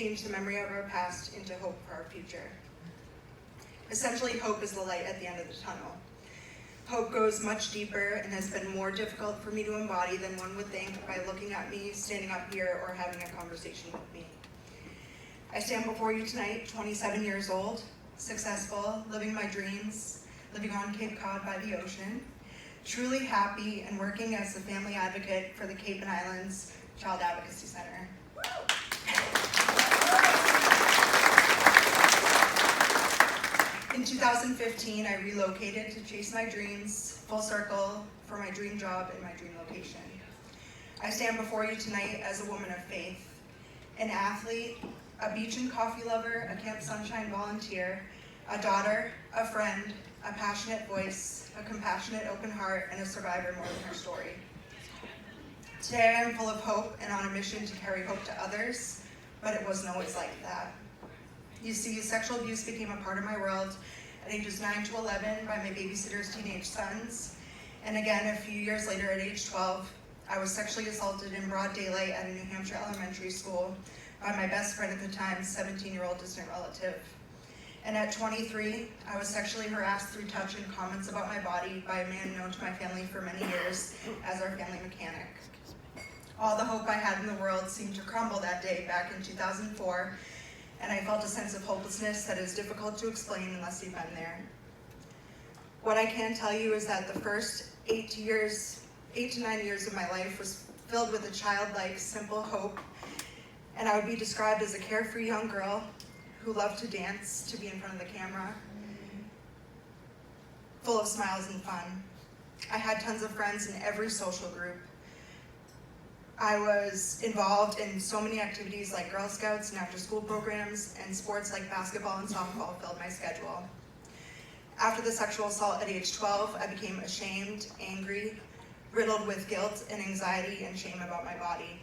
change the memory of our past into hope for our future. Essentially, hope is the light at the end of the tunnel. Hope goes much deeper and has been more difficult for me to embody than one would think by looking at me, standing up here, or having a conversation with me. I stand before you tonight, 27 years old, successful, living my dreams, living on Cape Cod by the ocean, truly happy and working as the family advocate for the Cape and Islands Child Advocacy Center. In 2015, I relocated to chase my dreams, full circle, for my dream job and my dream location. I stand before you tonight as a woman of faith, an athlete, a beach and coffee lover, a Camp Sunshine volunteer, a daughter, a friend, a passionate voice, a compassionate open heart, and a survivor more than her story. Today I am full of hope and on a mission to carry hope to others, but it wasn't always like that. You see, sexual abuse became a part of my world at ages 9 to 11 by my babysitter's teenage sons, and again a few years later at age 12, I was sexually assaulted in broad daylight at a New Hampshire elementary school by my best friend at the time, 17-year-old distant relative. And at 23, I was sexually harassed through touch and comments about my body by a man known to my family for many years as our family mechanic. All the hope I had in the world seemed to crumble that day back in 2004, and I felt a sense of hopelessness that is difficult to explain unless you've been there. What I can tell you is that the first 8 to 9 years of my life was filled with a childlike, simple hope, and I would be described as a carefree young girl who loved to dance, to be in front of the camera, full of smiles and fun. I had tons of friends in every social group. I was involved in so many activities like Girl Scouts and after-school programs, and sports like basketball and softball filled my schedule. After the sexual assault at age 12, I became ashamed, angry, riddled with guilt and anxiety and shame about my body.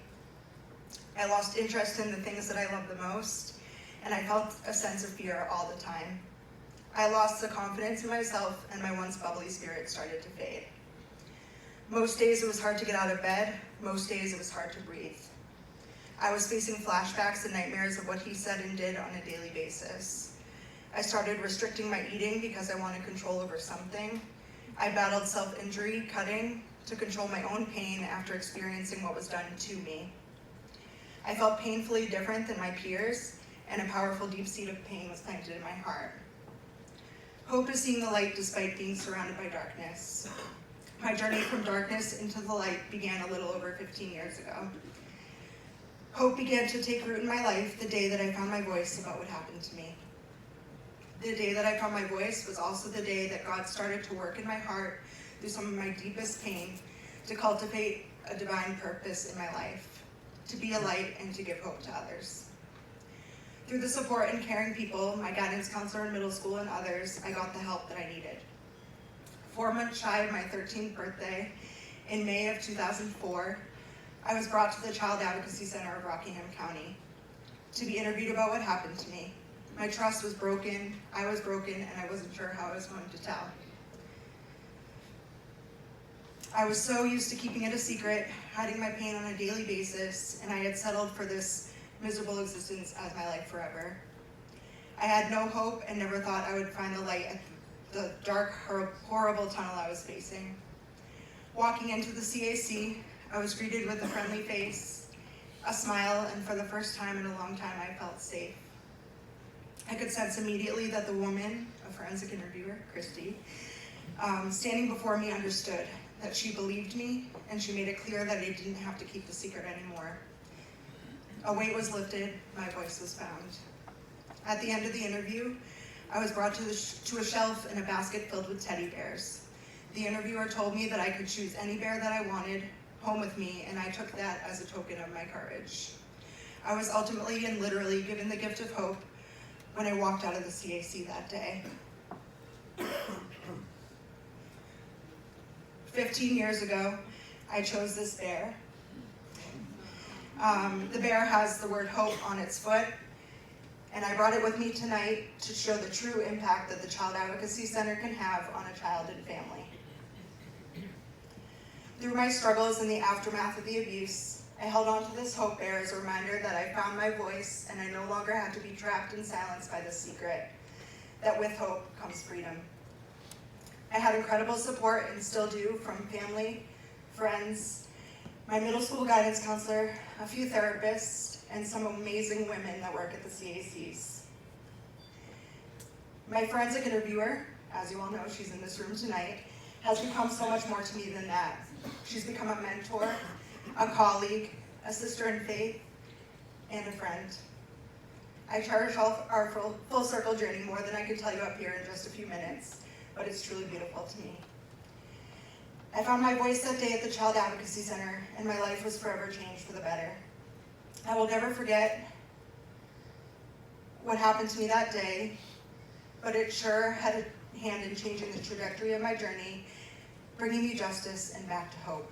I lost interest in the things that I loved the most, and I felt a sense of fear all the time. I lost the confidence in myself, and my once bubbly spirit started to fade. Most days it was hard to get out of bed. Most days it was hard to breathe. I was facing flashbacks and nightmares of what he said and did on a daily basis. I started restricting my eating because I wanted control over something. I battled self-injury, cutting, to control my own pain after experiencing what was done to me. I felt painfully different than my peers, and a powerful deep seed of pain was planted in my heart. Hope is seeing the light despite being surrounded by darkness. My journey from darkness into the light began a little over 15 years ago. Hope began to take root in my life the day that I found my voice about what happened to me. The day that I found my voice was also the day that God started to work in my heart through some of my deepest pain to cultivate a divine purpose in my life, to be a light and to give hope to others. Through the support and caring people, my guidance counselor in middle school and others, I got the help that I needed. 4 months shy of my 13th birthday, in May of 2004, I was brought to the Child Advocacy Center of Rockingham County to be interviewed about what happened to me. My trust was broken, I was broken, and I wasn't sure how I was going to tell. I was so used to keeping it a secret, hiding my pain on a daily basis, and I had settled for this miserable existence as my life forever. I had no hope and never thought I would find the light at the dark, horrible tunnel I was facing. Walking into the CAC, I was greeted with a friendly face, a smile, and for the first time in a long time, I felt safe. I could sense immediately that the woman, a forensic interviewer, Christy, standing before me understood, that she believed me, and she made it clear that I didn't have to keep the secret anymore. A weight was lifted, my voice was found. At the end of the interview, I was brought to a shelf in a basket filled with teddy bears. The interviewer told me that I could choose any bear that I wanted home with me, and I took that as a token of my courage. I was ultimately and literally given the gift of hope when I walked out of the CAC that day. 15 years ago, I chose this bear. The bear has the word hope on its foot, and I brought it with me tonight to show the true impact that the Child Advocacy Center can have on a child and family. Through my struggles in the aftermath of the abuse, I held on to this hope bear as a reminder that I found my voice and I no longer have to be trapped and silenced by the secret, that with hope comes freedom. I had incredible support and still do from family, friends, my middle school guidance counselor, a few therapists, and some amazing women that work at the CACs. My forensic interviewer, as you all know, she's in this room tonight, has become so much more to me than that. She's become a mentor, a colleague, a sister in faith, and a friend. I cherish our full circle journey more than I could tell you up here in just a few minutes, but it's truly beautiful to me. I found my voice that day at the Child Advocacy Center, and my life was forever changed for the better. I will never forget what happened to me that day, but it sure had a hand in changing the trajectory of my journey, bringing me justice and back to hope.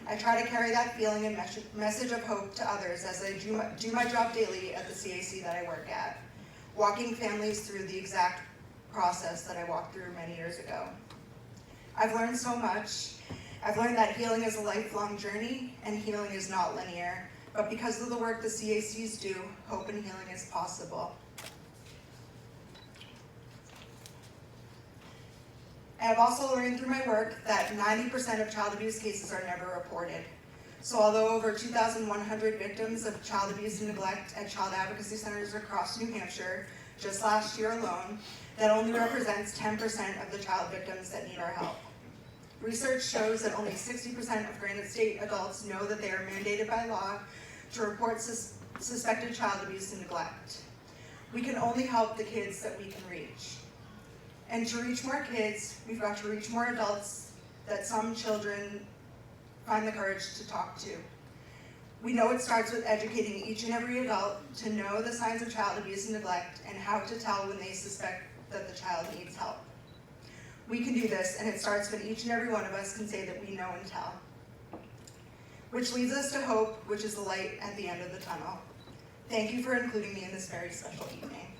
I try to carry that feeling and message of hope to others as I do my job daily at the CAC that I work at, walking families through the exact process that I walked through many years ago. I've learned so much. I've learned that healing is a lifelong journey and healing is not linear, but because of the work the CACs do, hope and healing is possible. I have also learned through my work that 90% of child abuse cases are never reported. So although over 2,100 victims of child abuse and neglect at child advocacy centers across New Hampshire, just last year alone, that only represents 10% of the child victims that need our help. Research shows that only 60% of Granite State adults know that they are mandated by law to report suspected child abuse and neglect. We can only help the kids that we can reach. And to reach more kids, we've got to reach more adults that some children find the courage to talk to. We know it starts with educating each and every adult to know the signs of child abuse and neglect and how to tell when they suspect that the child needs help. We can do this, and it starts when each and every one of us can say that we know and tell. Which leads us to hope, which is the light at the end of the tunnel. Thank you for including me in this very special evening.